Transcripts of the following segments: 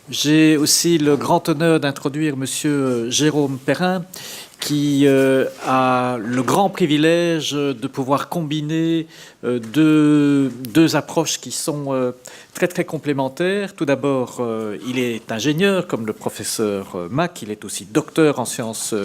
J'ai aussi le grand honneur d'introduire Monsieur Jérôme Perrin, qui a le grand privilège de pouvoir combiner deux approches qui sont très très complémentaires. Tout d'abord, il est ingénieur comme le professeur Mac, il est aussi docteur en sciences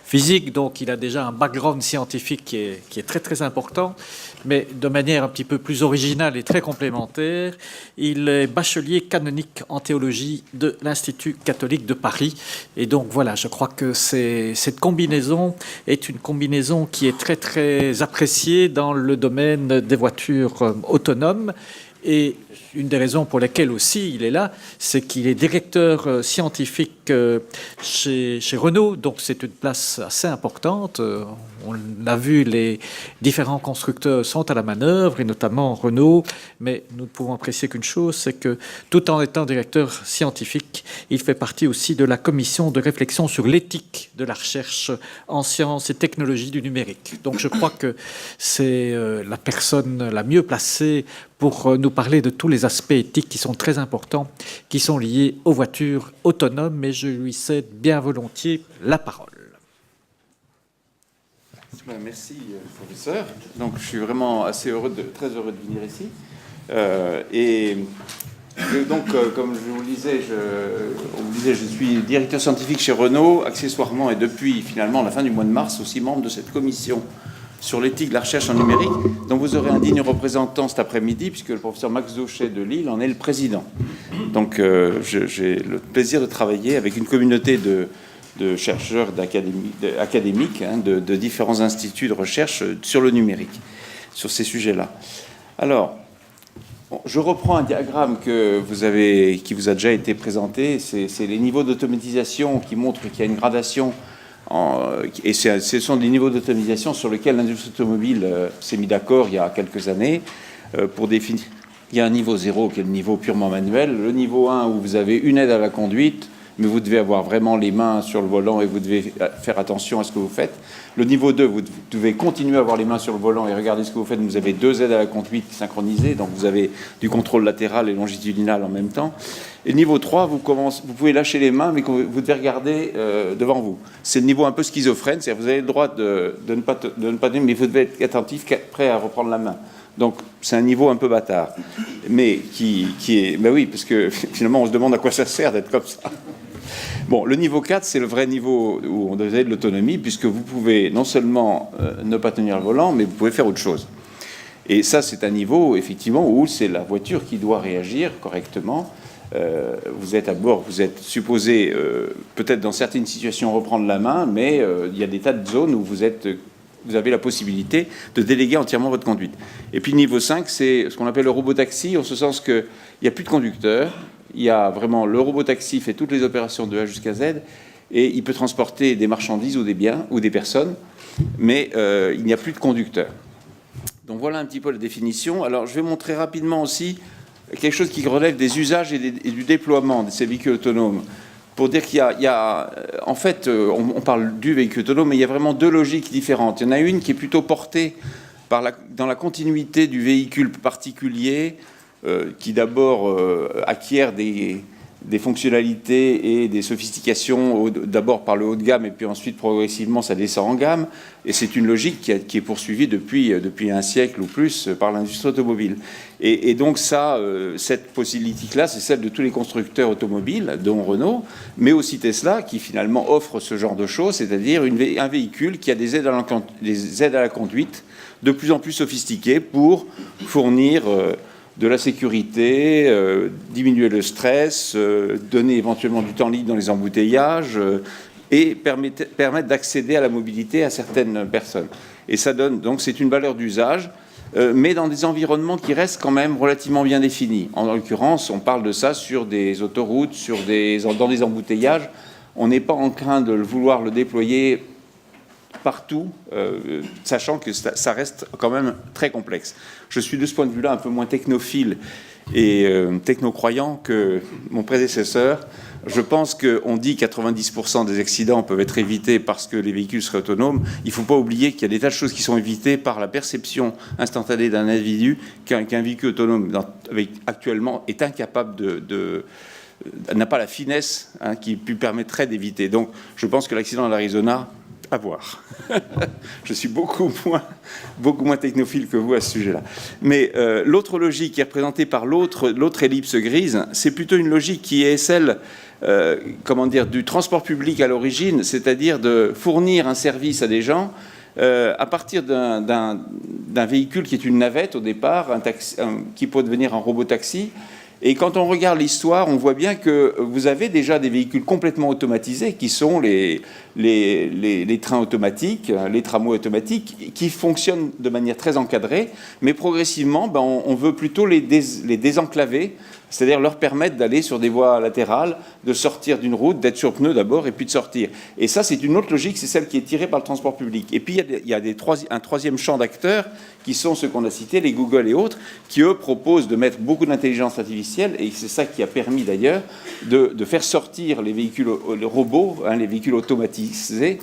physiques, donc il a déjà un background scientifique qui est très très important, mais de manière un petit peu plus originale et très complémentaire. Il est bachelier canonique en théologie de l'Institut catholique de Paris. Et donc voilà, je crois que cette combinaison est une combinaison qui est très très appréciée dans le domaine des voitures autonomes. Et une des raisons pour lesquelles aussi il est là, c'est qu'il est directeur scientifique chez Renault, donc c'est une place assez importante. On a vu, les différents constructeurs sont à la manœuvre, et notamment Renault, mais nous ne pouvons apprécier qu'une chose, c'est que tout en étant directeur scientifique, il fait partie aussi de la commission de réflexion sur l'éthique de la recherche en sciences et technologies du numérique. Donc je crois que c'est la personne la mieux placée pour nous parler de tous les aspects éthiques qui sont très importants, qui sont liés aux voitures autonomes, mais je lui cède bien volontiers la parole. Merci, professeur. Donc, je suis vraiment très heureux de venir ici. Comme je vous le disais, je suis directeur scientifique chez Renault, accessoirement, et depuis finalement la fin du mois de mars, aussi membre de cette commission sur l'éthique de la recherche en numérique. Donc vous aurez un digne représentant cet après-midi, puisque le professeur Max Dauchet de Lille en est le président. Donc j'ai le plaisir de travailler avec une communauté de chercheurs académiques de différents instituts de recherche sur le numérique, sur ces sujets-là. Alors, je reprends un diagramme qui vous a déjà été présenté. C'est les niveaux d'automatisation qui montrent qu'il y a une gradation. Et ce sont des niveaux d'automatisation sur lesquels l'industrie automobile s'est mis d'accord il y a quelques années pour définir. Il y a un niveau 0 qui est le niveau purement manuel, le niveau 1 où vous avez une aide à la conduite, mais vous devez avoir vraiment les mains sur le volant et vous devez faire attention à ce que vous faites. Le niveau 2, vous devez continuer à avoir les mains sur le volant et regarder ce que vous faites. Vous avez deux aides à la conduite synchronisées, donc vous avez du contrôle latéral et longitudinal en même temps. Et le niveau 3, vous pouvez lâcher les mains, mais vous devez regarder devant vous. C'est le niveau un peu schizophrène, c'est-à-dire vous avez le droit de ne pas tenir, mais vous devez être attentif, prêt à reprendre la main. Donc c'est un niveau un peu bâtard, mais qui est... Ben oui, parce que finalement on se demande à quoi ça sert d'être comme ça. Bon, le niveau 4, c'est le vrai niveau où on devait de l'autonomie, puisque vous pouvez non seulement ne pas tenir le volant, mais vous pouvez faire autre chose. Et ça, c'est un niveau, effectivement, où c'est la voiture qui doit réagir correctement. Vous êtes à bord, vous êtes supposé, peut-être dans certaines situations, reprendre la main, mais il y a des tas de zones où vous avez la possibilité de déléguer entièrement votre conduite. Et puis, niveau 5, c'est ce qu'on appelle le robotaxi, en ce sens qu'il n'y a plus de conducteur. Il y a vraiment le robotaxi fait toutes les opérations de A jusqu'à Z et il peut transporter des marchandises ou des biens ou des personnes, mais il n'y a plus de conducteur. Donc voilà un petit peu la définition. Alors je vais montrer rapidement aussi quelque chose qui relève des usages et du déploiement de ces véhicules autonomes. Pour dire qu'il y a en fait, on parle du véhicule autonome, mais il y a vraiment deux logiques différentes. Il y en a une qui est plutôt portée dans la continuité du véhicule particulier, qui d'abord acquiert des fonctionnalités et des sophistications d'abord par le haut de gamme et puis ensuite progressivement ça descend en gamme, et c'est une logique qui est poursuivie depuis un siècle ou plus par l'industrie automobile. Et donc cette politique-là, c'est celle de tous les constructeurs automobiles, dont Renault, mais aussi Tesla, qui finalement offre ce genre de choses, c'est-à-dire un véhicule qui a des aides à la conduite de plus en plus sophistiquées pour fournir de la sécurité, diminuer le stress, donner éventuellement du temps libre dans les embouteillages et permettre d'accéder à la mobilité à certaines personnes. Et ça donne, donc c'est une valeur d'usage, mais dans des environnements qui restent quand même relativement bien définis. En l'occurrence, on parle de ça sur des autoroutes, dans des embouteillages. On n'est pas en train de vouloir le déployer partout, sachant que ça reste quand même très complexe. Je suis de ce point de vue-là un peu moins technophile et technocroyant que mon prédécesseur. Je pense qu'on dit que 90% des accidents peuvent être évités parce que les véhicules seraient autonomes. Il ne faut pas oublier qu'il y a des tas de choses qui sont évitées par la perception instantanée d'un individu qu'un véhicule autonome actuellement est incapable n'a pas la finesse qui lui permettrait d'éviter. Donc, je pense que l'accident de l'Arizona, à voir. Je suis beaucoup moins technophile que vous à ce sujet-là. Mais l'autre logique qui est représentée par l'autre ellipse grise, c'est plutôt une logique qui est celle du transport public à l'origine, c'est-à-dire de fournir un service à des gens à partir d'un véhicule qui est une navette au départ, qui peut devenir un robot-taxi. Et quand on regarde l'histoire, on voit bien que vous avez déjà des véhicules complètement automatisés, qui sont les trains automatiques, les tramways automatiques, qui fonctionnent de manière très encadrée, mais progressivement, on veut plutôt les désenclaver, c'est-à-dire leur permettre d'aller sur des voies latérales, de sortir d'une route, d'être sur pneus d'abord, et puis de sortir. Et ça, c'est une autre logique, c'est celle qui est tirée par le transport public. Et puis, il y a un troisième champ d'acteurs, qui sont ceux qu'on a cités, les Google et autres, qui, eux, proposent de mettre beaucoup d'intelligence artificielle, et c'est ça qui a permis, d'ailleurs, de faire sortir les véhicules les robots, les véhicules automatisés,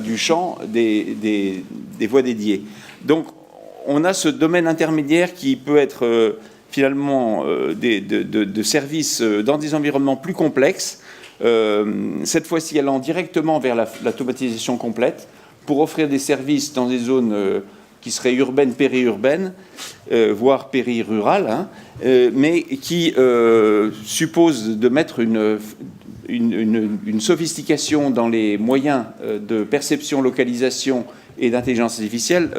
du champ des voies dédiées. Donc, on a ce domaine intermédiaire qui peut être... finalement de services dans des environnements plus complexes, cette fois-ci allant directement vers l'automatisation complète pour offrir des services dans des zones qui seraient urbaines, périurbaines, voire périrurales, mais qui supposent de mettre une sophistication dans les moyens de perception, localisation et d'intelligence artificielle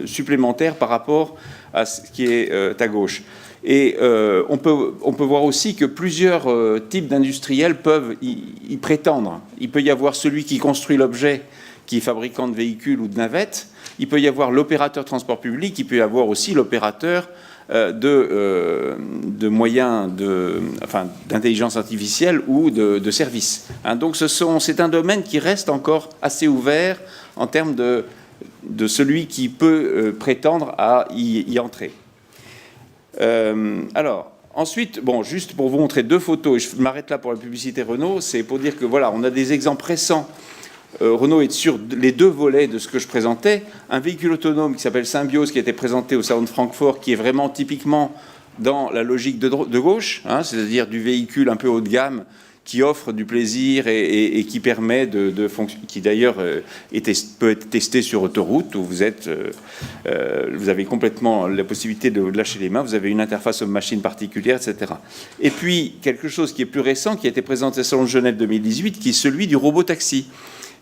supplémentaire par rapport à ce qui est à gauche. Et on peut voir aussi que plusieurs types d'industriels peuvent y prétendre. Il peut y avoir celui qui construit l'objet, qui est fabricant de véhicules ou de navettes. Il peut y avoir l'opérateur transport public. Il peut y avoir aussi l'opérateur de moyens d'intelligence artificielle ou de services. Donc c'est un domaine qui reste encore assez ouvert en termes de celui qui peut prétendre à y entrer. Alors, ensuite, juste pour vous montrer deux photos, et je m'arrête là pour la publicité Renault, c'est pour dire que voilà, on a des exemples récents. Renault est sur les deux volets de ce que je présentais. Un véhicule autonome qui s'appelle Symbiose, qui a été présenté au Salon de Francfort, qui est vraiment typiquement dans la logique de gauche, c'est-à-dire du véhicule un peu haut de gamme, qui offre du plaisir et qui permet qui d'ailleurs peut être testé sur autoroute, où vous avez complètement la possibilité de lâcher les mains, vous avez une interface aux machines particulières, etc. Et puis, quelque chose qui est plus récent, qui a été présenté au Salon de Genève 2018, qui est celui du robot-taxi.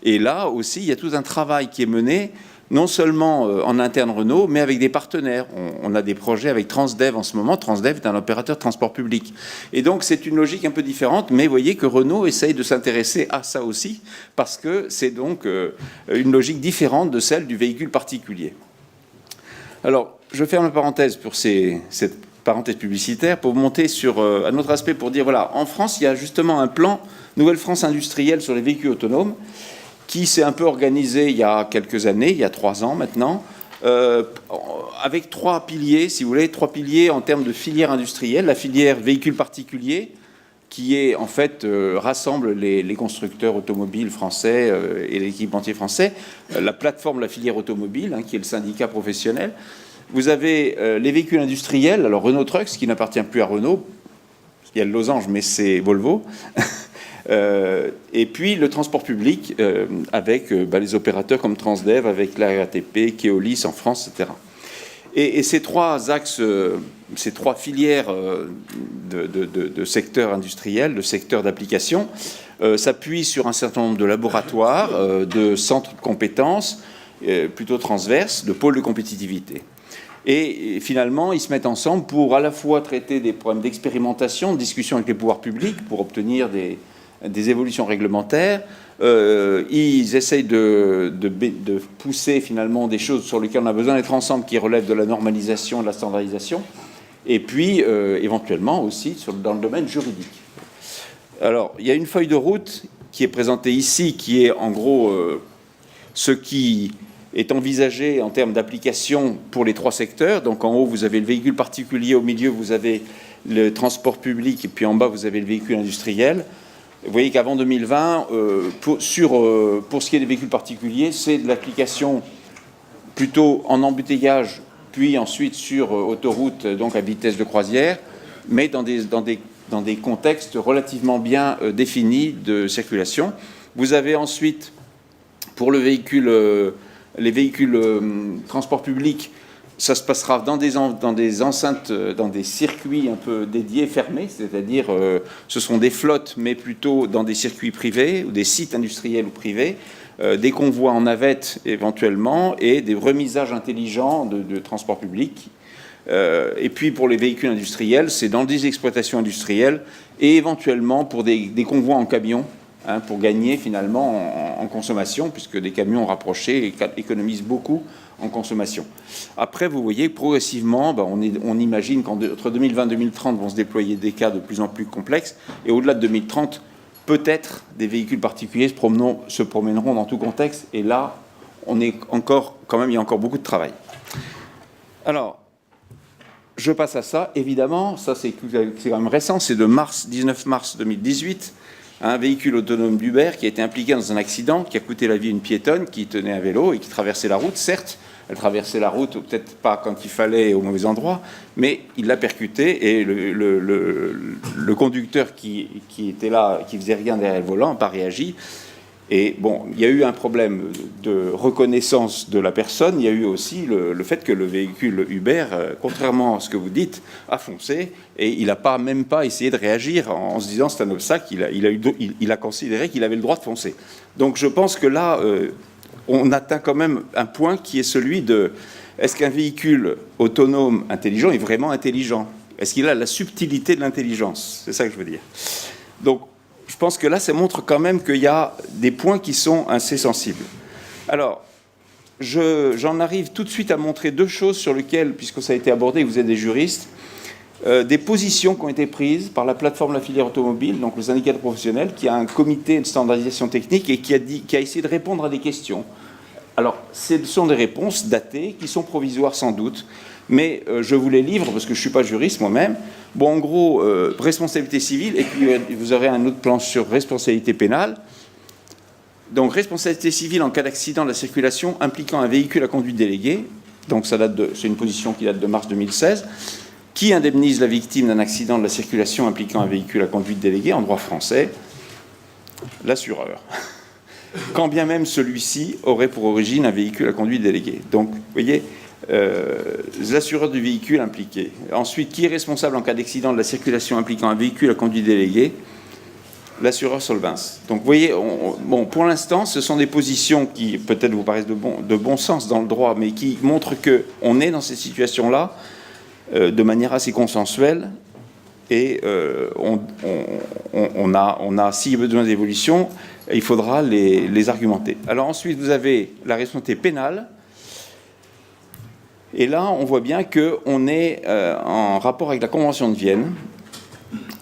Et là aussi, il y a tout un travail qui est mené, non seulement en interne Renault, mais avec des partenaires. On a des projets avec Transdev en ce moment. Transdev est un opérateur de transport public. Et donc, c'est une logique un peu différente, mais vous voyez que Renault essaye de s'intéresser à ça aussi, parce que c'est donc une logique différente de celle du véhicule particulier. Alors, je ferme la parenthèse pour cette parenthèse publicitaire, pour monter sur un autre aspect, pour dire, voilà, en France, il y a justement un plan Nouvelle France industrielle sur les véhicules autonomes, qui s'est un peu organisé il y a quelques années, il y a 3 ans maintenant, avec 3 piliers, si vous voulez, 3 piliers en termes de filière industrielle. La filière véhicules particuliers, qui est en fait rassemble les constructeurs automobiles français et l'équipementier français. La plateforme, la filière automobile, qui est le syndicat professionnel. Vous avez les véhicules industriels, alors Renault Trucks, qui n'appartient plus à Renault. Il y a le losange, mais c'est Volvo. Et puis le transport public avec les opérateurs comme Transdev, avec la RATP, Keolis en France, etc. Et ces 3 axes, ces 3 filières de secteurs industriels, de secteurs d'application, s'appuient sur un certain nombre de laboratoires, de centres de compétences plutôt transverses, de pôles de compétitivité. Et finalement, ils se mettent ensemble pour à la fois traiter des problèmes d'expérimentation, de discussion avec les pouvoirs publics pour obtenir des évolutions réglementaires. Ils essayent de pousser finalement des choses sur lesquelles on a besoin d'être ensemble, qui relèvent de la normalisation, de la standardisation, et puis éventuellement aussi dans le domaine juridique. Alors, il y a une feuille de route qui est présentée ici, qui est en gros ce qui est envisagé en termes d'application pour les 3 secteurs. Donc en haut, vous avez le véhicule particulier, au milieu, vous avez le transport public, et puis en bas, vous avez le véhicule industriel. Vous voyez qu'avant 2020, pour ce qui est des véhicules particuliers, c'est de l'application plutôt en embouteillage, puis ensuite sur autoroute, donc à vitesse de croisière, mais dans des dans des contextes relativement bien définis de circulation. Vous avez ensuite, pour les véhicules transport public, ça se passera dans des enceintes, dans des circuits un peu dédiés, fermés, c'est-à-dire ce sont des flottes, mais plutôt dans des circuits privés ou des sites industriels ou privés, des convois en navette éventuellement et des remisages intelligents de transport public. Et puis pour les véhicules industriels, c'est dans des exploitations industrielles et éventuellement pour des convois en camion, hein, pour gagner finalement en consommation, puisque des camions rapprochés économisent beaucoup en consommation. Après, vous voyez, progressivement, on imagine qu'entre 2020 et 2030 vont se déployer des cas de plus en plus complexes, et au-delà de 2030, peut-être des véhicules particuliers se promèneront dans tout contexte, et là, il y a encore beaucoup de travail. Alors, je passe à ça, évidemment, ça c'est quand même récent, c'est de 19 mars 2018, un véhicule autonome d'Uber qui a été impliqué dans un accident qui a coûté la vie à une piétonne qui tenait un vélo et qui traversait la route. Certes, elle traversait la route, peut-être pas quand il fallait, au mauvais endroit, mais il l'a percuté et le conducteur qui était là, qui faisait rien derrière le volant, n'a pas réagi. Et bon, il y a eu un problème de reconnaissance de la personne. Il y a eu aussi le fait que le véhicule Uber, contrairement à ce que vous dites, a foncé et il n'a même pas essayé de réagir en se disant c'est un obstacle. Il a considéré qu'il avait le droit de foncer. Donc je pense que là, on atteint quand même un point qui est celui de est-ce qu'un véhicule autonome intelligent est vraiment intelligent? Est-ce qu'il a la subtilité de l'intelligence? C'est ça que je veux dire. Donc, je pense que là, ça montre quand même qu'il y a des points qui sont assez sensibles. Alors, j'en arrive tout de suite à montrer deux choses sur lesquelles, puisque ça a été abordé, vous êtes des juristes, des positions qui ont été prises par la plateforme de la filière automobile, donc le syndicat professionnel, qui a un comité de standardisation technique et qui a essayé de répondre à des questions. Alors, ce sont des réponses datées, qui sont provisoires sans doute, mais je vous les livre parce que je ne suis pas juriste moi-même. Bon, en gros, responsabilité civile, et puis vous aurez un autre plan sur responsabilité pénale. Donc, responsabilité civile en cas d'accident de la circulation impliquant un véhicule à conduite déléguée. Donc, c'est une position qui date de mars 2016. Qui indemnise la victime d'un accident de la circulation impliquant un véhicule à conduite déléguée en droit français? L'assureur. Quand bien même celui-ci aurait pour origine un véhicule à conduite déléguée. Donc, vous voyez, l'assureur du véhicule impliqué. Ensuite, qui est responsable en cas d'accident de la circulation impliquant un véhicule à conduite déléguée? L'assureur solvens. Donc, vous voyez, bon, pour l'instant, ce sont des positions qui peut-être vous paraissent de bon sens dans le droit, mais qui montrent qu'on est dans ces situations-là de manière assez consensuelle et on a, s'il y a besoin d'évolution, il faudra les argumenter. Alors ensuite, vous avez la responsabilité pénale. Et là, on voit bien qu'on est en rapport avec la Convention de Vienne.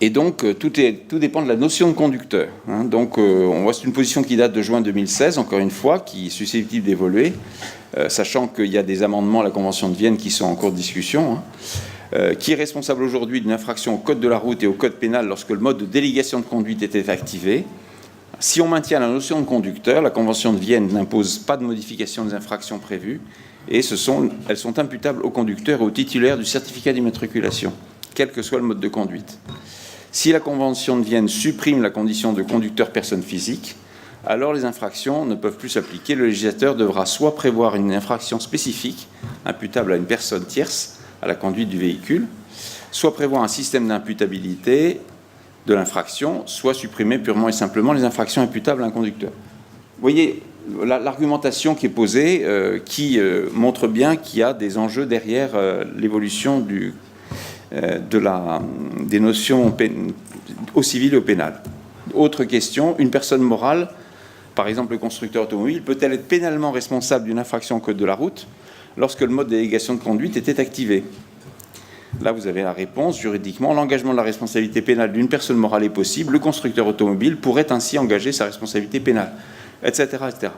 Et donc, tout dépend de la notion de conducteur. Hein. Donc, on voit c'est une position qui date de juin 2016, encore une fois, qui est susceptible d'évoluer, sachant qu'il y a des amendements à la Convention de Vienne qui sont en cours de discussion. Hein. Qui est responsable aujourd'hui d'une infraction au code de la route et au code pénal lorsque le mode de délégation de conduite était activé? Si on maintient la notion de conducteur, la Convention de Vienne n'impose pas de modification des infractions prévues et elles sont imputables au conducteur et au titulaire du certificat d'immatriculation, quel que soit le mode de conduite. Si la Convention de Vienne supprime la condition de conducteur personne physique, alors les infractions ne peuvent plus s'appliquer. Le législateur devra soit prévoir une infraction spécifique imputable à une personne tierce à la conduite du véhicule, soit prévoir un système d'imputabilité de l'infraction, soit supprimer purement et simplement les infractions imputables à un conducteur. Vous voyez l'argumentation qui est posée, qui montre bien qu'il y a des enjeux derrière l'évolution des notions au civil et au pénal. Autre question, une personne morale, par exemple le constructeur automobile, peut-elle être pénalement responsable d'une infraction au code de la route lorsque le mode de délégation de conduite était activé? Là, vous avez la réponse. Juridiquement, l'engagement de la responsabilité pénale d'une personne morale est possible. Le constructeur automobile pourrait ainsi engager sa responsabilité pénale, etc. etc.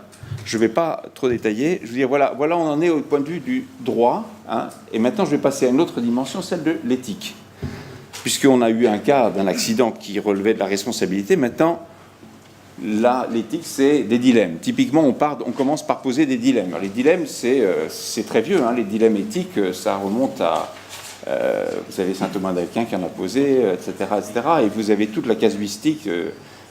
Je ne vais pas trop détailler. Je veux dire, voilà où on en est au point de vue du droit. Hein. Et maintenant, je vais passer à une autre dimension, celle de l'éthique. Puisqu'on a eu un cas d'un accident qui relevait de la responsabilité, maintenant, là, l'éthique, c'est des dilemmes. Typiquement, on commence par poser des dilemmes. Alors, les dilemmes, c'est très vieux. Hein. Les dilemmes éthiques, ça remonte Vous avez saint Thomas d'Aquin qui en a posé, etc., etc. Et vous avez toute la casuistique.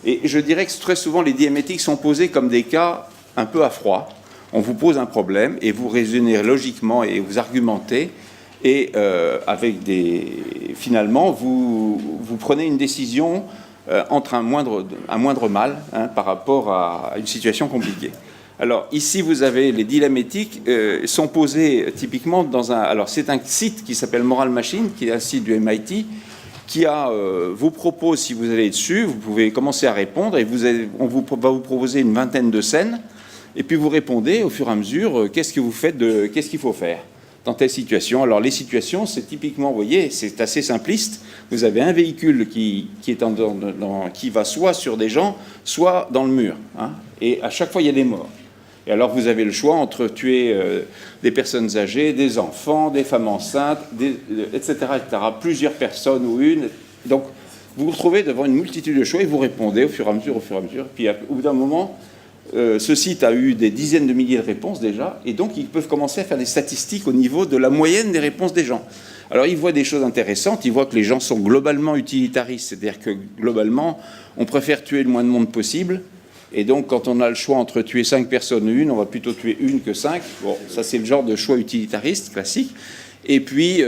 Et je dirais que très souvent, les dilemmes éthiques sont posés comme des cas un peu à froid. On vous pose un problème et vous raisonnez logiquement et vous argumentez. Et finalement, vous prenez une décision entre un moindre mal, hein, par rapport à une situation compliquée. Alors ici, vous avez les dilemmes éthiques sont posés typiquement alors c'est un site qui s'appelle Moral Machine, qui est un site du MIT, qui vous propose, si vous allez dessus, vous pouvez commencer à répondre et on va vous proposer une vingtaine de scènes. Et puis vous répondez au fur et à mesure, qu'est-ce que vous faites, qu'est-ce qu'il faut faire dans telle situation. Alors les situations, c'est typiquement, vous voyez, c'est assez simpliste. Vous avez un véhicule qui va soit sur des gens, soit dans le mur. Hein, et à chaque fois, il y a des morts. Et alors vous avez le choix entre tuer des personnes âgées, des enfants, des femmes enceintes, etc., etc., plusieurs personnes ou une. Donc vous vous retrouvez devant une multitude de choix et vous répondez au fur et à mesure. Puis au bout d'un moment, ce site a eu des dizaines de milliers de réponses déjà, et donc ils peuvent commencer à faire des statistiques au niveau de la moyenne des réponses des gens. Alors ils voient des choses intéressantes, ils voient que les gens sont globalement utilitaristes, c'est-à-dire que globalement, on préfère tuer le moins de monde possible, et donc quand on a le choix entre tuer 5 personnes ou une, on va plutôt tuer une que 5. Bon, ça c'est le genre de choix utilitariste classique. Et puis,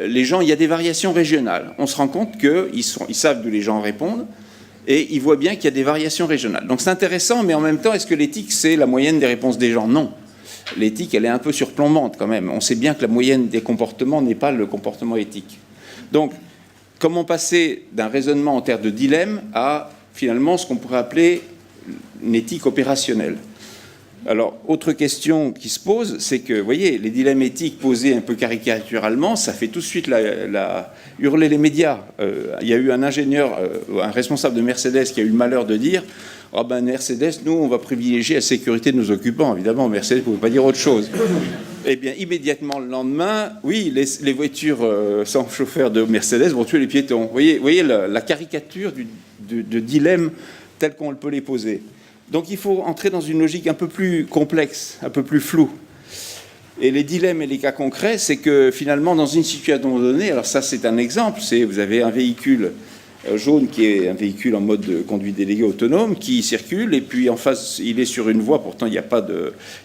les gens, il y a des variations régionales. On se rend compte qu'ils savent d'où les gens répondent, et ils voient bien qu'il y a des variations régionales. Donc c'est intéressant, mais en même temps, est-ce que l'éthique, c'est la moyenne des réponses des gens? Non. L'éthique, elle est un peu surplombante quand même. On sait bien que la moyenne des comportements n'est pas le comportement éthique. Donc, comment passer d'un raisonnement en termes de dilemme à, finalement, ce qu'on pourrait appeler une éthique opérationnelle? Alors, autre question qui se pose, c'est que, vous voyez, les dilemmes éthiques posés un peu caricaturalement, ça fait tout de suite hurler les médias. Il y a eu un ingénieur, un responsable de Mercedes qui a eu le malheur de dire « Ah ben Mercedes, nous, on va privilégier la sécurité de nos occupants. » Évidemment, Mercedes ne pouvait pas dire autre chose. Eh bien, immédiatement le lendemain, oui, les voitures sans chauffeur de Mercedes vont tuer les piétons. Vous voyez la caricature de dilemme tel qu'on peut les poser. Donc il faut entrer dans une logique un peu plus complexe, un peu plus floue. Et les dilemmes et les cas concrets, c'est que finalement, dans une situation donnée, alors ça c'est un exemple, vous avez un véhicule jaune qui est un véhicule en mode de conduite déléguée autonome qui circule, et puis en face, il est sur une voie, pourtant il y a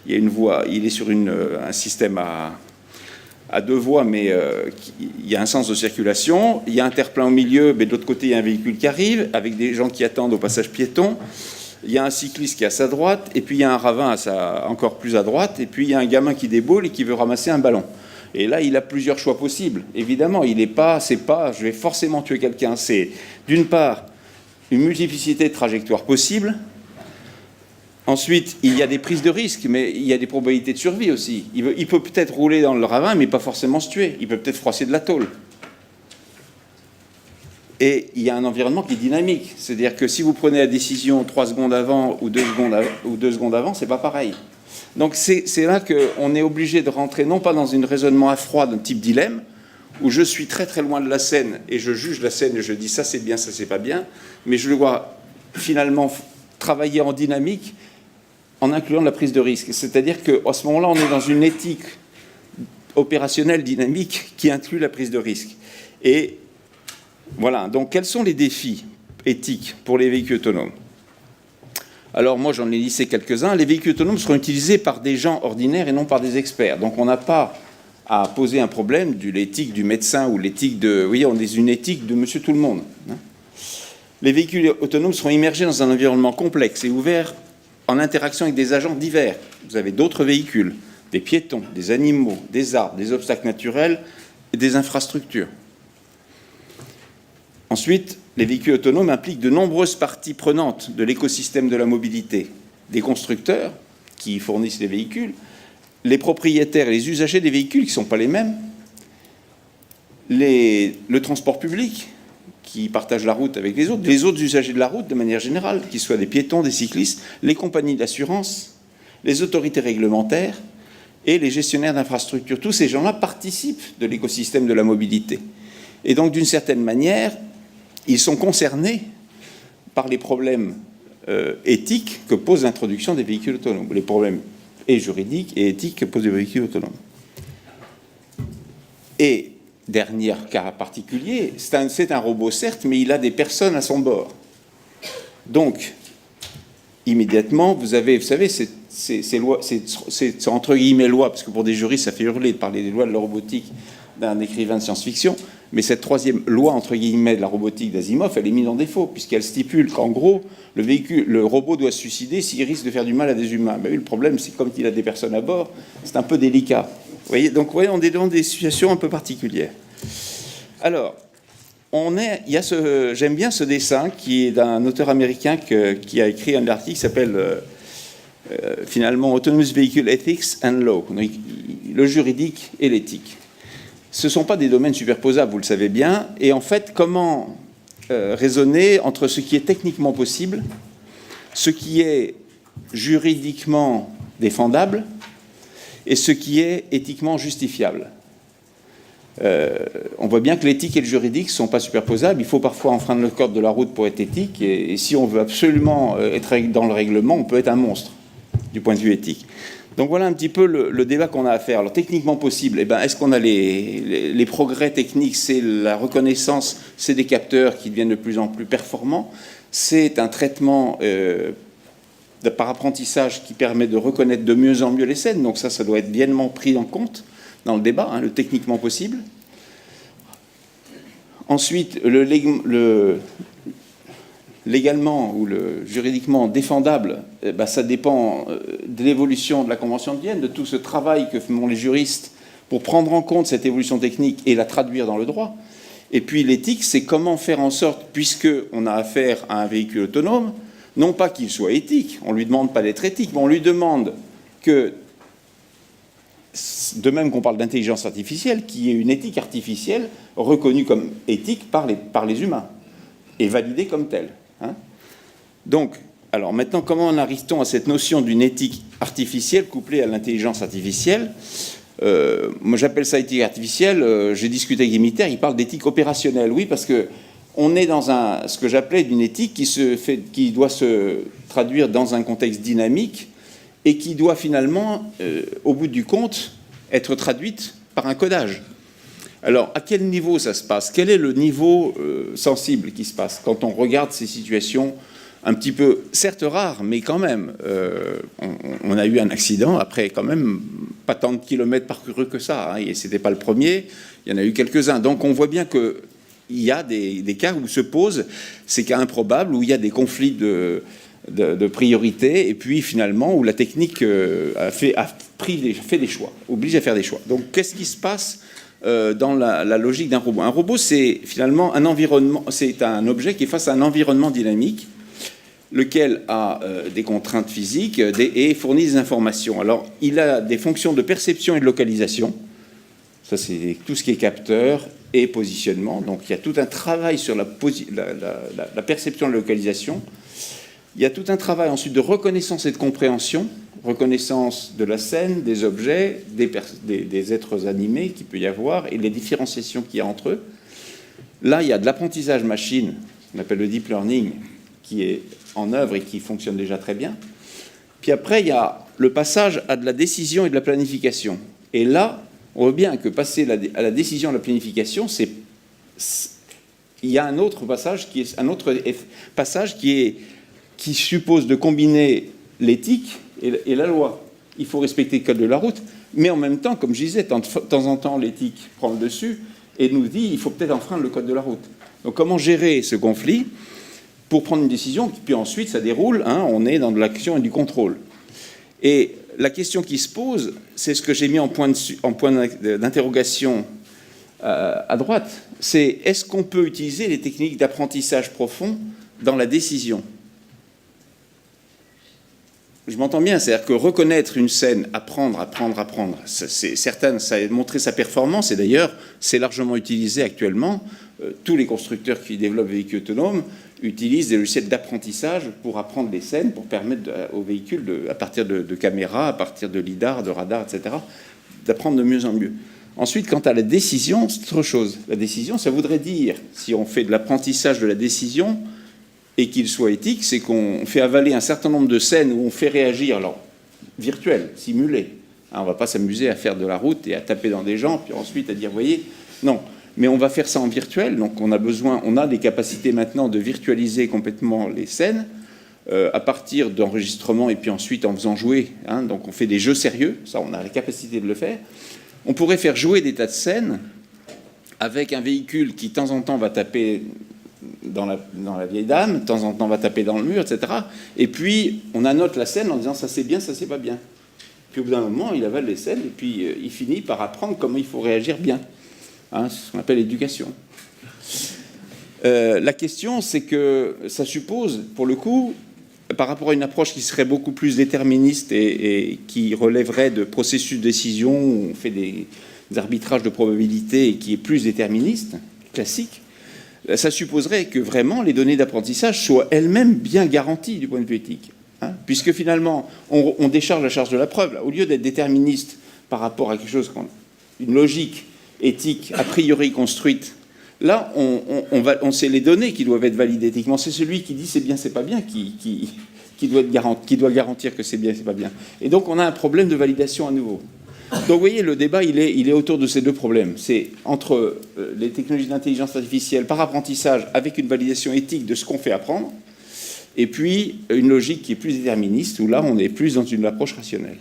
une voie, il est sur un système à 2 voies, mais il y a un sens de circulation, il y a un terre-plein au milieu, mais de l'autre côté, il y a un véhicule qui arrive, avec des gens qui attendent au passage piéton. Il y a un cycliste qui est à sa droite, et puis il y a un ravin encore plus à droite, et puis il y a un gamin qui déboule et qui veut ramasser un ballon. Et là, il a plusieurs choix possibles. Évidemment, c'est pas je vais forcément tuer quelqu'un. C'est, d'une part, une multiplicité de trajectoires possibles. Ensuite, il y a des prises de risques, mais il y a des probabilités de survie aussi. Il peut peut-être rouler dans le ravin, mais pas forcément se tuer. Il peut peut-être froisser de la tôle. Et il y a un environnement qui est dynamique. C'est-à-dire que si vous prenez la décision 3 secondes avant ou 2 secondes avant, c'est pas pareil. Donc c'est là qu'on est obligé de rentrer non pas dans un raisonnement à froid d'un type dilemme, où je suis très très loin de la scène et je juge la scène et je dis ça c'est bien, ça c'est pas bien, mais je dois finalement travailler en dynamique en incluant la prise de risque. C'est-à-dire qu'à ce moment-là, on est dans une éthique opérationnelle dynamique qui inclut la prise de risque. Et voilà, donc quels sont les défis éthiques pour les véhicules autonomes? Alors moi j'en ai listé quelques-uns. Les véhicules autonomes seront utilisés par des gens ordinaires et non par des experts. Donc on n'a pas à poser un problème de l'éthique du médecin ou l'éthique de... Oui, on est une éthique de monsieur tout le monde. Les véhicules autonomes seront immergés dans un environnement complexe et ouvert en interaction avec des agents divers. Vous avez d'autres véhicules, des piétons, des animaux, des arbres, des obstacles naturels et des infrastructures. Ensuite, les véhicules autonomes impliquent de nombreuses parties prenantes de l'écosystème de la mobilité. Des constructeurs qui fournissent les véhicules, les propriétaires et les usagers des véhicules qui ne sont pas les mêmes, le transport public qui partage la route avec les autres usagers de la route de manière générale, qu'ils soient des piétons, des cyclistes, les compagnies d'assurance, les autorités réglementaires et les gestionnaires d'infrastructures. Tous ces gens-là participent de l'écosystème de la mobilité. Et donc, d'une certaine manière, ils sont concernés par les problèmes éthiques que pose l'introduction des véhicules autonomes, les problèmes et juridiques et éthiques que posent les véhicules autonomes. Et dernier cas particulier, c'est un robot certes, mais il a des personnes à son bord. Donc, immédiatement, vous savez, ces lois, c'est entre guillemets lois, parce que pour des juristes, ça fait hurler de parler des lois de la robotique d'un écrivain de science-fiction, mais cette troisième loi, entre guillemets, de la robotique d'Asimov, elle est mise en défaut, puisqu'elle stipule qu'en gros, le robot doit se suicider s'il risque de faire du mal à des humains. Ben oui, le problème, c'est que comme il a des personnes à bord, c'est un peu délicat. Vous voyez, donc, vous voyez, on est dans des situations un peu particulières. Alors, j'aime bien ce dessin qui est d'un auteur américain qui a écrit un article qui s'appelle finalement Autonomous Vehicle Ethics and Law, le juridique et l'éthique. Ce ne sont pas des domaines superposables, vous le savez bien, et en fait, comment raisonner entre ce qui est techniquement possible, ce qui est juridiquement défendable et ce qui est éthiquement justifiable. On voit bien que l'éthique et le juridique ne sont pas superposables. Il faut parfois enfreindre le code de la route pour être éthique. Et si on veut absolument être dans le règlement, on peut être un monstre du point de vue éthique. Donc voilà un petit peu le débat qu'on a à faire. Alors techniquement possible, est-ce qu'on a les progrès techniques? C'est la reconnaissance, c'est des capteurs qui deviennent de plus en plus performants. C'est un traitement par apprentissage qui permet de reconnaître de mieux en mieux les scènes. Donc ça doit être bien pris en compte dans le débat, le techniquement possible. Ensuite, légalement ou juridiquement défendable, ça dépend de l'évolution de la Convention de Vienne, de tout ce travail que font les juristes pour prendre en compte cette évolution technique et la traduire dans le droit. Et puis l'éthique, c'est comment faire en sorte, puisqu'on a affaire à un véhicule autonome, non pas qu'il soit éthique, on ne lui demande pas d'être éthique, mais on lui demande que, de même qu'on parle d'intelligence artificielle, qu'il y ait une éthique artificielle reconnue comme éthique par les humains et validée comme telle. Donc, alors maintenant, comment en arrive-t-on à cette notion d'une éthique artificielle couplée à l'intelligence artificielle? Moi, j'appelle ça éthique artificielle. J'ai discuté avec des militaires, ils parlent d'éthique opérationnelle. Oui, parce que on est dans ce que j'appelais d'une éthique qui doit se traduire dans un contexte dynamique et qui doit finalement, au bout du compte, être traduite par un codage. Alors, à quel niveau ça se passe? Quel est le niveau sensible qui se passe quand on regarde ces situations un petit peu, certes rares, mais quand même, on a eu un accident, après quand même, pas tant de kilomètres parcourus que ça, et ce n'était pas le premier, il y en a eu quelques-uns. Donc on voit bien qu'il y a des cas où se posent ces cas improbables, où il y a des conflits de priorité, et puis finalement, où la technique fait des choix, oblige à faire des choix. Donc qu'est-ce qui se passe dans la logique d'un robot? Un robot, c'est finalement un environnement, c'est un objet qui est face à un environnement dynamique, lequel a des contraintes physiques et fournit des informations. Alors, il a des fonctions de perception et de localisation. Ça, c'est tout ce qui est capteur et positionnement. Donc, il y a tout un travail sur la perception et la localisation. Il y a tout un travail ensuite de reconnaissance et de compréhension, reconnaissance de la scène, des objets, des êtres animés qu'il peut y avoir et les différenciations qu'il y a entre eux. Là, il y a de l'apprentissage machine, qu'on appelle le deep learning, qui est en œuvre et qui fonctionne déjà très bien. Puis après, il y a le passage à de la décision et de la planification. Et là, on voit bien que passer à la décision et à la planification, il y a un autre passage qui suppose de combiner l'éthique et la loi. Il faut respecter le code de la route, mais en même temps, comme je disais, de temps en temps, l'éthique prend le dessus et nous dit il faut peut-être enfreindre le code de la route. Donc comment gérer ce conflit pour prendre une décision, puis ensuite ça déroule, on est dans de l'action et du contrôle. Et la question qui se pose, c'est ce que j'ai mis en point d'interrogation à droite, c'est est-ce qu'on peut utiliser les techniques d'apprentissage profond dans la décision? Je m'entends bien, c'est-à-dire que reconnaître une scène, apprendre, c'est certain, ça a montré sa performance, et d'ailleurs, c'est largement utilisé actuellement. Tous les constructeurs qui développent des véhicules autonomes utilisent des logiciels d'apprentissage pour apprendre les scènes, pour permettre aux véhicules, à partir de caméras, à partir de lidar, de radar, etc., d'apprendre de mieux en mieux. Ensuite, quant à la décision, c'est autre chose. La décision, ça voudrait dire, si on fait de l'apprentissage de la décision, et qu'il soit éthique, c'est qu'on fait avaler un certain nombre de scènes où on fait réagir, alors virtuelles, simulées. On ne va pas s'amuser à faire de la route et à taper dans des gens, puis ensuite à dire, voyez, non. Mais on va faire ça en virtuel, donc on a des capacités maintenant de virtualiser complètement les scènes à partir d'enregistrements et puis ensuite en faisant jouer. Hein, donc on fait des jeux sérieux, ça on a la capacité de le faire. On pourrait faire jouer des tas de scènes avec un véhicule qui de temps en temps va taper dans la vieille dame, de temps en temps va taper dans le mur, etc. Et puis on annote la scène en disant ça c'est bien, ça c'est pas bien. Puis au bout d'un moment, il avale les scènes et puis il finit par apprendre comment il faut réagir bien. Hein, c'est ce qu'on appelle l'éducation. La question, c'est que ça suppose, pour le coup, par rapport à une approche qui serait beaucoup plus déterministe et qui relèverait de processus de décision où on fait des arbitrages de probabilité et qui est plus déterministe, classique, ça supposerait que vraiment les données d'apprentissage soient elles-mêmes bien garanties du point de vue éthique. Hein, puisque finalement, on décharge la charge de la preuve. Là, au lieu d'être déterministe par rapport à quelque chose, une logique éthique a priori construite, là, c'est les données qui doivent être validées éthiquement. C'est celui qui dit c'est bien, c'est pas bien qui doit garantir que c'est bien, c'est pas bien. Et donc, on a un problème de validation à nouveau. Donc, vous voyez, le débat, il est autour de ces deux problèmes. C'est entre les technologies d'intelligence artificielle par apprentissage avec une validation éthique de ce qu'on fait apprendre, et puis une logique qui est plus déterministe, où là, on est plus dans une approche rationnelle.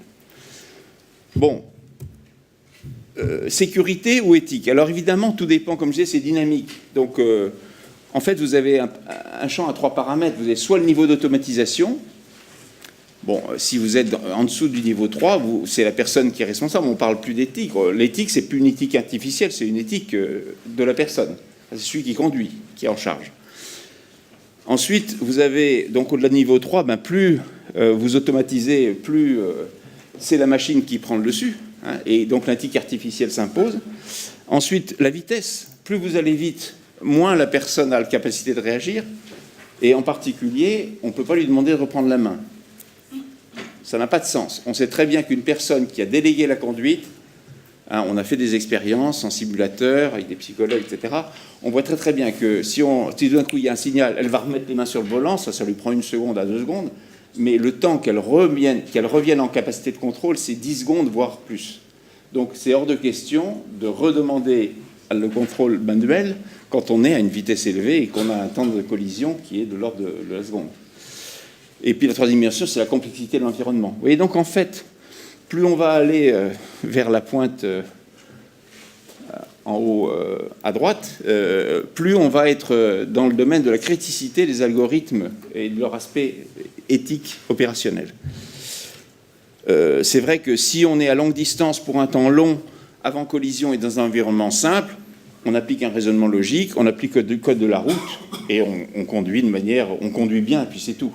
Bon. Sécurité ou éthique? Alors évidemment, tout dépend, comme je disais, c'est dynamique. Donc, en fait, vous avez un champ à 3 paramètres. Vous avez soit le niveau d'automatisation. Bon, si vous êtes en dessous du niveau 3, c'est la personne qui est responsable. On ne parle plus d'éthique. L'éthique, c'est plus une éthique artificielle, c'est une éthique de la personne. C'est celui qui conduit, qui est en charge. Ensuite, vous avez, donc au-delà de niveau 3, plus vous automatisez, plus c'est la machine qui prend le dessus. Hein, et donc l'éthique artificielle s'impose. Ensuite, la vitesse. Plus vous allez vite, moins la personne a la capacité de réagir. Et en particulier, on ne peut pas lui demander de reprendre la main. Ça n'a pas de sens. On sait très bien qu'une personne qui a délégué la conduite, hein, on a fait des expériences en simulateur avec des psychologues, etc. On voit très très bien que si d'un coup il y a un signal, elle va remettre les mains sur le volant, ça lui prend 1 seconde à 2 secondes. Mais le temps qu'elle revienne en capacité de contrôle, c'est 10 secondes, voire plus. Donc c'est hors de question de redemander le contrôle manuel quand on est à une vitesse élevée et qu'on a un temps de collision qui est de l'ordre de la seconde. Et puis la troisième dimension, c'est la complexité de l'environnement. Vous voyez, donc en fait, plus on va aller vers la pointe en haut à droite, plus on va être dans le domaine de la criticité des algorithmes et de leur aspect éthique opérationnel. C'est vrai que si on est à longue distance pour un temps long, avant collision et dans un environnement simple, on applique un raisonnement logique, on applique le code de la route et on conduit on conduit bien et puis c'est tout.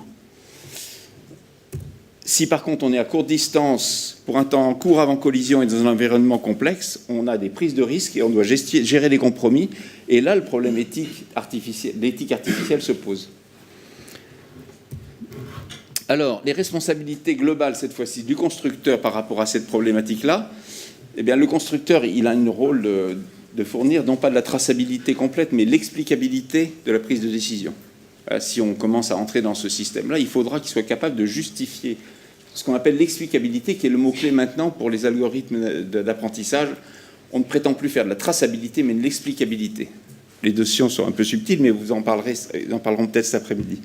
Si par contre on est à courte distance pour un temps court avant collision et dans un environnement complexe, on a des prises de risques et on doit gérer les compromis. Et là, le problème d'éthique artificielle se pose. Alors, les responsabilités globales, cette fois-ci, du constructeur par rapport à cette problématique-là, eh bien, le constructeur, il a un rôle de fournir, non pas de la traçabilité complète, mais l'explicabilité de la prise de décision. Si on commence à entrer dans ce système-là, il faudra qu'il soit capable de justifier ce qu'on appelle l'explicabilité, qui est le mot-clé maintenant pour les algorithmes d'apprentissage. On ne prétend plus faire de la traçabilité, mais de l'explicabilité. Les notions sont un peu subtiles, mais vous en parlerons peut-être cet après-midi.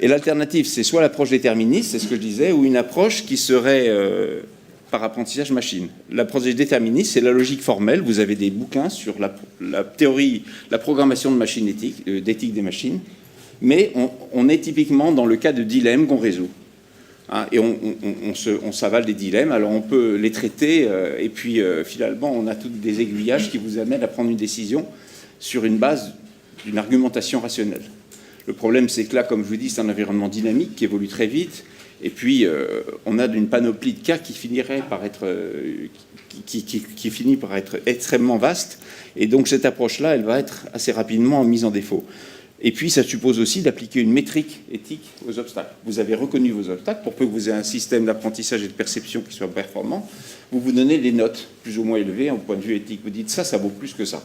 Et l'alternative, c'est soit l'approche déterministe, c'est ce que je disais, ou une approche qui serait par apprentissage machine. L'approche déterministe, c'est la logique formelle. Vous avez des bouquins sur la théorie, la programmation de machines éthiques, d'éthique des machines, mais on est typiquement dans le cas de dilemmes qu'on résout. Hein, et on s'avale des dilemmes, alors on peut les traiter, et puis finalement, on a tous des aiguillages qui vous amènent à prendre une décision sur une base d'une argumentation rationnelle. Le problème, c'est que là, comme je vous dis, c'est un environnement dynamique qui évolue très vite. Et puis, on a une panoplie de cas qui finit par être extrêmement vaste. Et donc, cette approche-là, elle va être assez rapidement mise en défaut. Et puis, ça suppose aussi d'appliquer une métrique éthique aux obstacles. Vous avez reconnu vos obstacles. Pour peu que vous ayez un système d'apprentissage et de perception qui soit performant, vous vous donnez des notes plus ou moins élevées au point de vue éthique. Vous dites, ça vaut plus que ça.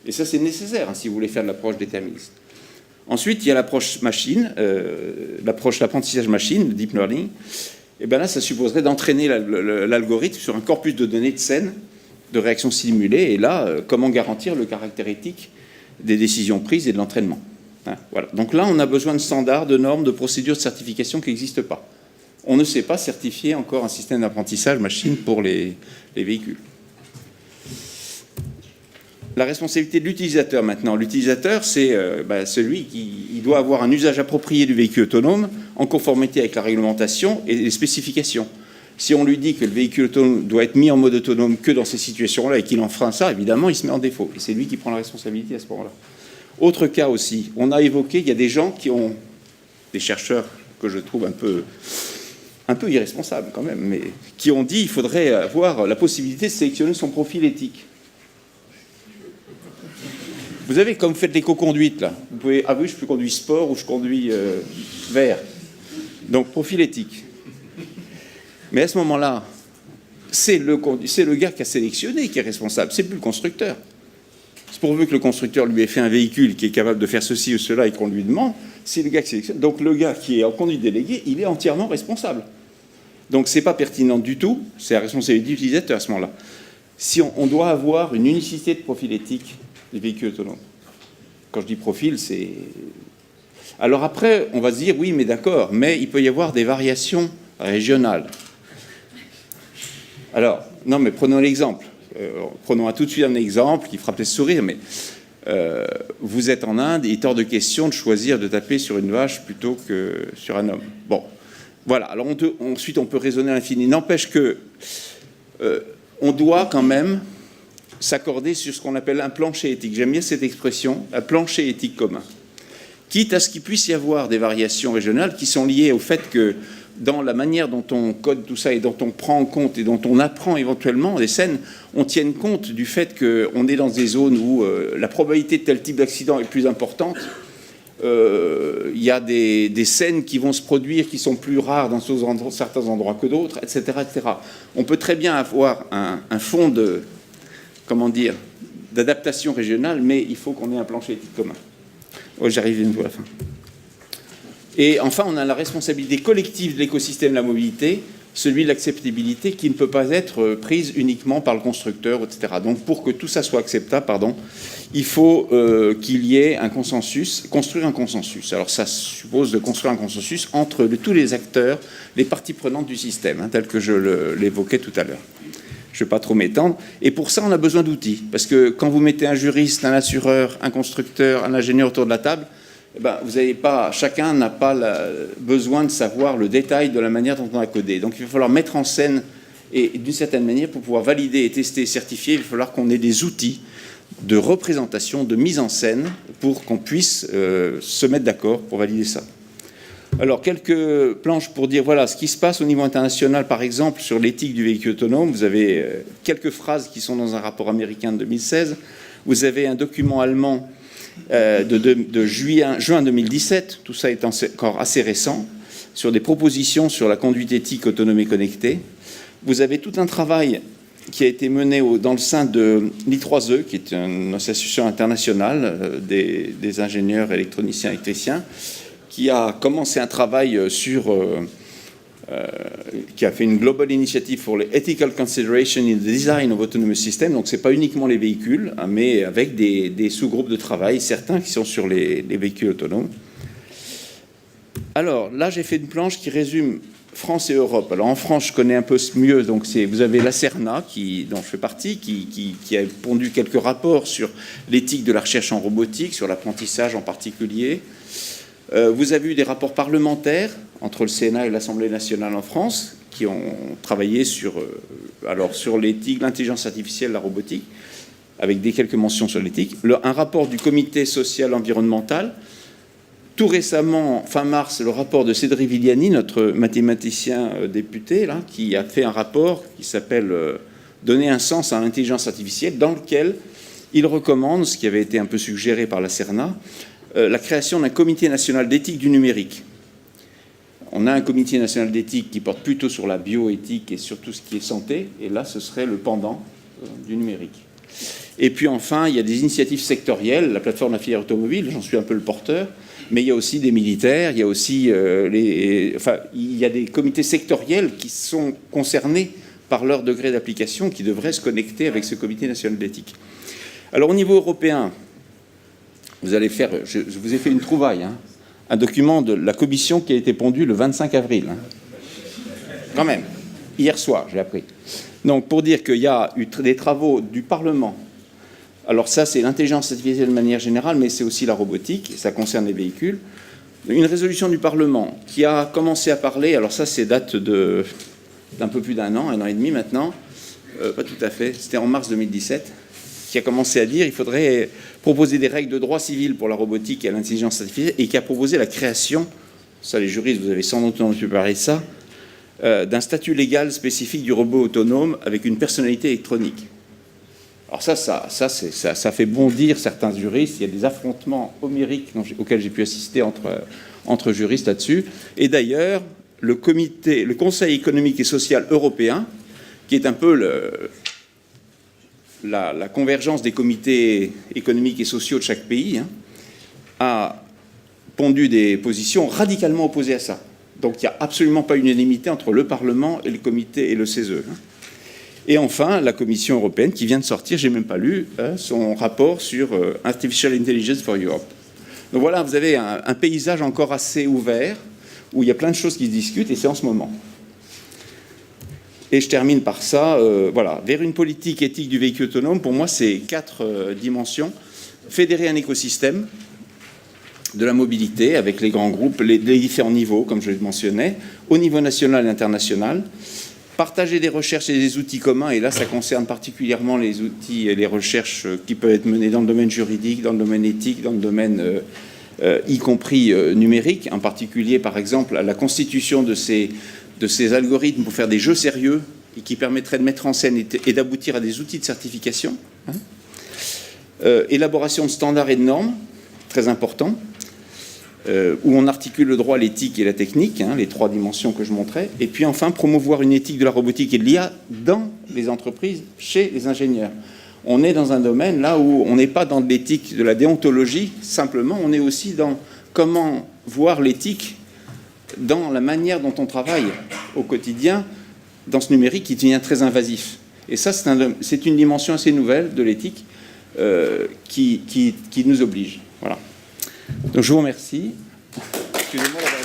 Et ça, c'est nécessaire si vous voulez faire de l'approche déterministe. Ensuite, il y a l'approche machine, l'apprentissage machine, le deep learning. Et bien là, ça supposerait d'entraîner l'algorithme sur un corpus de données de scènes de réaction simulée. Et là, comment garantir le caractère éthique des décisions prises et de l'entraînement. Voilà. Donc là, on a besoin de standards, de normes, de procédures de certification qui n'existent pas. On ne sait pas certifier encore un système d'apprentissage machine pour les véhicules. La responsabilité de l'utilisateur maintenant. L'utilisateur, c'est celui qui doit avoir un usage approprié du véhicule autonome en conformité avec la réglementation et les spécifications. Si on lui dit que le véhicule autonome doit être mis en mode autonome que dans ces situations-là et qu'il enfreint ça, évidemment, il se met en défaut. Et c'est lui qui prend la responsabilité à ce moment-là. Autre cas aussi, on a évoqué, il y a des gens qui ont, des chercheurs que je trouve un peu irresponsables quand même, mais qui ont dit qu'il faudrait avoir la possibilité de sélectionner son profil éthique. Vous avez, comme vous faites l'éco-conduite, là, vous pouvez, ah oui, je conduis sport ou je conduis vert. Donc, profil éthique. Mais à ce moment-là, c'est le gars qui a sélectionné qui est responsable, c'est plus le constructeur. C'est pourvu que le constructeur lui ait fait un véhicule qui est capable de faire ceci ou cela et qu'on lui demande, c'est le gars qui sélectionne. Donc le gars qui est en conduite déléguée, il est entièrement responsable. Donc c'est pas pertinent du tout, c'est la responsabilité de l'utilisateur à ce moment-là. Si on doit avoir une unicité de profil éthique des véhicules autonomes. Quand je dis profil, c'est... Alors après, on va se dire, oui, mais d'accord, mais il peut y avoir des variations régionales. Alors, non, mais prenons l'exemple. Prenons tout de suite un exemple qui fera peut-être sourire, mais vous êtes en Inde, il est hors de question de choisir de taper sur une vache plutôt que sur un homme. Bon, voilà. Alors ensuite, on peut raisonner à l'infini. N'empêche que on doit quand même s'accorder sur ce qu'on appelle un plancher éthique. J'aime bien cette expression, un plancher éthique commun. Quitte à ce qu'il puisse y avoir des variations régionales qui sont liées au fait que dans la manière dont on code tout ça et dont on prend en compte et dont on apprend éventuellement des scènes, on tienne compte du fait qu'on est dans des zones où la probabilité de tel type d'accident est plus importante. Il y a des scènes qui vont se produire qui sont plus rares dans certains endroits que d'autres, etc., etc. On peut très bien avoir un fond de, d'adaptation régionale, mais il faut qu'on ait un plancher éthique commun. Oh, j'arrive bientôt à la fin. Et enfin, on a la responsabilité collective de l'écosystème de la mobilité, celui de l'acceptabilité qui ne peut pas être prise uniquement par le constructeur, etc. Donc pour que tout ça soit acceptable, il faut qu'il y ait un consensus, construire un consensus. Alors ça suppose de construire un consensus entre tous les acteurs, les parties prenantes du système, tel que je l'évoquais tout à l'heure. Je ne vais pas trop m'étendre. Et pour ça, on a besoin d'outils. Parce que quand vous mettez un juriste, un assureur, un constructeur, un ingénieur autour de la table, vous n'avez pas, chacun n'a pas besoin de savoir le détail de la manière dont on a codé. Donc il va falloir mettre en scène, et d'une certaine manière, pour pouvoir valider et tester, certifier, il va falloir qu'on ait des outils de représentation, de mise en scène, pour qu'on puisse se mettre d'accord pour valider ça. Alors, quelques planches pour dire, voilà, ce qui se passe au niveau international, par exemple, sur l'éthique du véhicule autonome. Vous avez quelques phrases qui sont dans un rapport américain de 2016. Vous avez un document allemand de juin 2017, tout ça est encore assez récent, sur des propositions sur la conduite éthique autonome et connectée. Vous avez tout un travail qui a été mené dans le sein de l'I3E, qui est une association internationale des ingénieurs électroniciens et électriciens, qui a commencé un travail qui a fait une global initiative pour les ethical consideration in the design of autonomous systems. Donc ce n'est pas uniquement les véhicules, mais avec des sous-groupes de travail, certains qui sont sur les véhicules autonomes. Alors là, j'ai fait une planche qui résume France et Europe. Alors en France, je connais un peu mieux. Donc vous avez la CERNA, dont je fais partie, qui a pondu quelques rapports sur l'éthique de la recherche en robotique, sur l'apprentissage en particulier. Vous avez eu des rapports parlementaires entre le Sénat et l'Assemblée nationale en France qui ont travaillé sur l'éthique, l'intelligence artificielle, la robotique, avec quelques mentions sur l'éthique. Un rapport du comité social environnemental. Tout récemment, fin mars, le rapport de Cédric Villani, notre mathématicien député, là, qui a fait un rapport qui s'appelle « Donner un sens à l'intelligence artificielle », dans lequel il recommande, ce qui avait été un peu suggéré par la CERNA, la création d'un comité national d'éthique du numérique. On a un comité national d'éthique qui porte plutôt sur la bioéthique et sur tout ce qui est santé, et là, ce serait le pendant du numérique. Et puis enfin, il y a des initiatives sectorielles, la plateforme de la filière automobile, j'en suis un peu le porteur, mais il y a aussi des militaires, il y a aussi il y a des comités sectoriels qui sont concernés par leur degré d'application qui devraient se connecter avec ce comité national d'éthique. Alors au niveau européen, je vous ai fait une trouvaille, hein, un document de la commission qui a été pondu le 25 avril. Hein. Quand même, hier soir, j'ai appris. Donc pour dire qu'il y a eu des travaux du Parlement. Alors ça, c'est l'intelligence artificielle de manière générale, mais c'est aussi la robotique, et ça concerne les véhicules. Une résolution du Parlement qui a commencé à parler, alors ça, c'est date d'un peu plus d'un an et demi maintenant, pas tout à fait, c'était en mars 2017, qui a commencé à dire qu'il faudrait proposer des règles de droit civil pour la robotique et l'intelligence artificielle, et qui a proposé la création, ça les juristes, vous avez sans doute entendu parler de ça, d'un statut légal spécifique du robot autonome avec une personnalité électronique. Alors ça fait bondir certains juristes. Il y a des affrontements homériques auxquels j'ai pu assister entre juristes là-dessus. Et d'ailleurs, le Conseil économique et social européen, qui est un peu la convergence des comités économiques et sociaux de chaque pays, hein, a pondu des positions radicalement opposées à ça. Donc il n'y a absolument pas unanimité entre le Parlement et le comité et le CESE. Hein. Et enfin, la Commission européenne qui vient de sortir, j'ai même pas lu, son rapport sur Artificial Intelligence for Europe. Donc voilà, vous avez un paysage encore assez ouvert, où il y a plein de choses qui se discutent, et c'est en ce moment. Et je termine par ça, voilà, vers une politique éthique du véhicule autonome, pour moi, c'est 4 dimensions. Fédérer un écosystème de la mobilité avec les grands groupes, les différents niveaux, comme je le mentionnais, au niveau national et international. Partager des recherches et des outils communs, et là ça concerne particulièrement les outils et les recherches qui peuvent être menées dans le domaine juridique, dans le domaine éthique, dans le domaine y compris numérique, en particulier par exemple la constitution de ces algorithmes pour faire des jeux sérieux et qui permettraient de mettre en scène et d'aboutir à des outils de certification. Hein. Élaboration de standards et de normes, très important. Où on articule le droit, l'éthique et la technique, hein, les 3 dimensions que je montrais. Et puis enfin, promouvoir une éthique de la robotique et de l'IA dans les entreprises, chez les ingénieurs. On est dans un domaine là où on n'est pas dans de l'éthique, de la déontologie, simplement, on est aussi dans comment voir l'éthique dans la manière dont on travaille au quotidien, dans ce numérique qui devient très invasif. Et ça, c'est une dimension assez nouvelle de l'éthique qui nous oblige. Voilà. Donc je vous remercie. Excusez-moi d'avoir